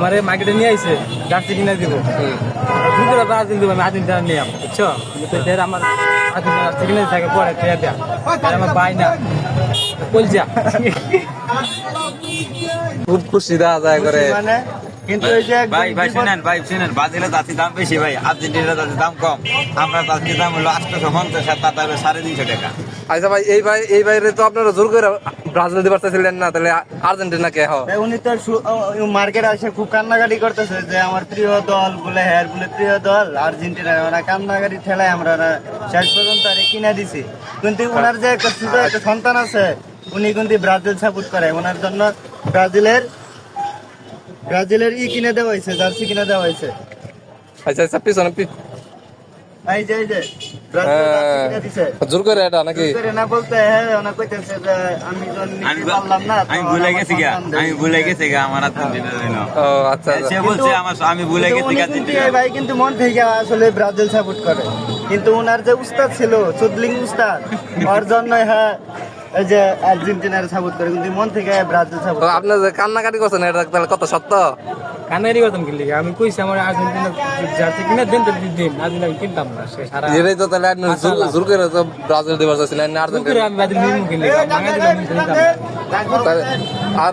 আমার মার্কেটে নিয়ে আইছে জার্সি কিনে দিব দুপুরে ব্রাজিল দিব আমি আর্জেন্টিনা নিলাম বুঝছো আমার আর্জেন্টিনা জার্সি কিনে থাকে পরে খেয়ে দেয়া আমার বাই না বলছা খুব খুশি দেওয়া যায় করে কিন্তু এই যে ভাই শুনেন ব্রাজিলের জাতির দাম বেশি ভাই আর্জেন্টিনার জাতির দাম কম আমরা জাতির দাম হলো 850 আর তার 350 টাকা। আচ্ছা ভাই এই বাইরে তো আপনারা জোর করে ব্রাজিল দিবার চাইছিলেন না, তাহলে আর্জেন্টিনা কে হয়? উনি তো মার্কেটে এসে খুব কান্নাকাটি করতেছে যে আমার প্রিয় দল বলে হ্যাঁ বলে প্রিয় দল আর্জেন্টিনা, ওরা কান্নাকাটি ঠেলায় আমরা শেষ পর্যন্ত আর কিনে দিছি। কিন্তু ওনার যে একটা ছোট একটা সন্তান আছে উনি কিন্তু ব্রাজিল সাপোর্ট করে, ওনার জন্য ব্রাজিলের কিনে দেওয়া হয়েছে, জার্সি কিনে দেওয়া হয়েছে। আচ্ছা পিছনে এই যে জোর করে এটা নাকি না বলতে হ্যাঁ ওনা কইতেছে যে আমি পারলাম না, আমি ভুলে গেছি আমার আর্জেন্টিনা জানো। ও আচ্ছা সে বলছে আমি ভুলে গেছি আর্জেন্টিনা। ভাই কিন্তু মন থেকে আসলে ব্রাজিল সাপোর্ট করে, কিন্তু ওনার যে উস্তাদ ছিল চুদলিং উস্তাদ ওর জন্য হ্যাঁ এই যে আর্জেন্টিনার সাপোর্ট করে, কিন্তু মন থেকে ব্রাজিল সাপোর্ট। তো আপনি যে কান্নাকাটি করছেন এটা তাহলে কত সত্য? কান্নাকাটি করতাম কিনলে আমি কইছি আমার আর্জেন্টিনা জার্সি কিনে দেন তো দিন আর্জেন্টিনা আমি কিনতাম না সে সারা এটাই তো তাহলে আপনি জোর করে তো ব্রাজিল দিবার চাইছিলেন না আর্জেন্টিনা? আমি ব্রাজিল নিয়ে কিনলে ভাঙা দিলাম কিনতাম আর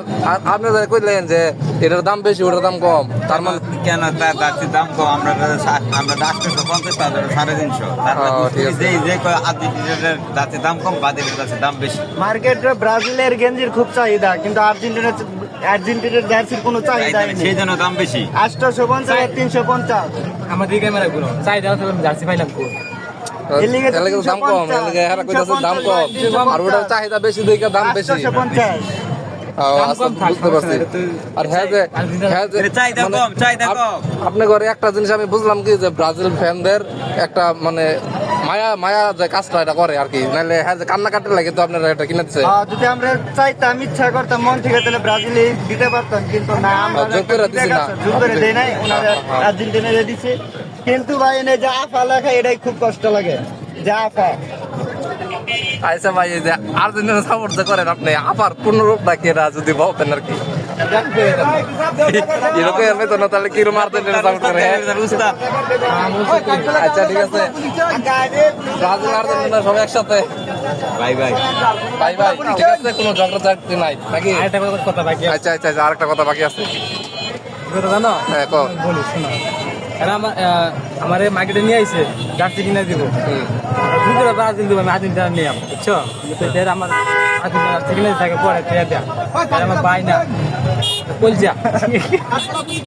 আপনি কইলেন যে এটার দাম বেশি ওটার দাম কম, তার মানে কেন তার জাতির দাম কম? আমরা 850 তাদের 350। ঠিক আছে। যে আর্জেন্টিনার জাতির দাম কম ব্রাজিলের জাতির দাম বেশি। মার্কেটে ব্রাজিলের গেঞ্জির খুব চাহিদা, কিন্তু আর্জেন্টিনার জার্সির কোনো চাহিদা নেই, সেই জন্য দাম বেশি। 850 আর 350। আমাদের ক্যামেরা গুলো চাহিদা জার্সি পাইলাম কোন দাম কম, দাম কম আর ওটার চাহিদা বেশি দেখে দাম বেশি। 850। বুঝতে পারছি। আর আপনার ঘরে একটা জিনিস আমি বুঝলাম কি যে ব্রাজিল ফ্যানদের একটা মানে মায়া যে কাজটা এটা করে আর কি, নাহলে হ্যাঁ যে কান্নাকাটি লাগে তো আপনারা এটা কিনে দিচ্ছে। যদি আমরা চাইতাম ইচ্ছা করতাম মন থেকে তাহলে ব্রাজিলে দিতে পারতাম, কিন্তু না আমরা জোর করে দিছি না, জোর করে দেই নাই, ওনারা আর্জেন্টিনারে দিছে। কিন্তু ভাই এনে যে আফা লেখা এটাই খুব কষ্ট লাগে, যে আফা। আচ্ছা ভাই এই যে আর্জেন্টিনা সাপোর্ট যে করেন আপনি আবার পূর্ণরূপটা কি এটা যদি বলতেন আর কি এরকম এর তো না, তাহলে কিরকম আর্জেন্টিনা সাপোর্ট করে? আচ্ছা ঠিক আছে, ব্রাজিল আর্জেন্টিনা সব একসাথে ভাই ঠিক আছে, কোনো ঝগড়াঝাটি নাই নাকি? আরেকটা কথা বাকি আচ্ছা আরেকটা কথা বাকি আছে। জানো হ্যাঁ বলি শোনো, আমার মার্কেটে নিয়ে আইছে জার্সি কিনে দিব দুপুরে ব্রাজিল দিব আমি আর্জেন্টিনা নিলাম বুঝছো আমার আর্জেন্টিনা জার্সি কিনে থাকে পরে খেয়ে দেয়া আমার বাই না বলছা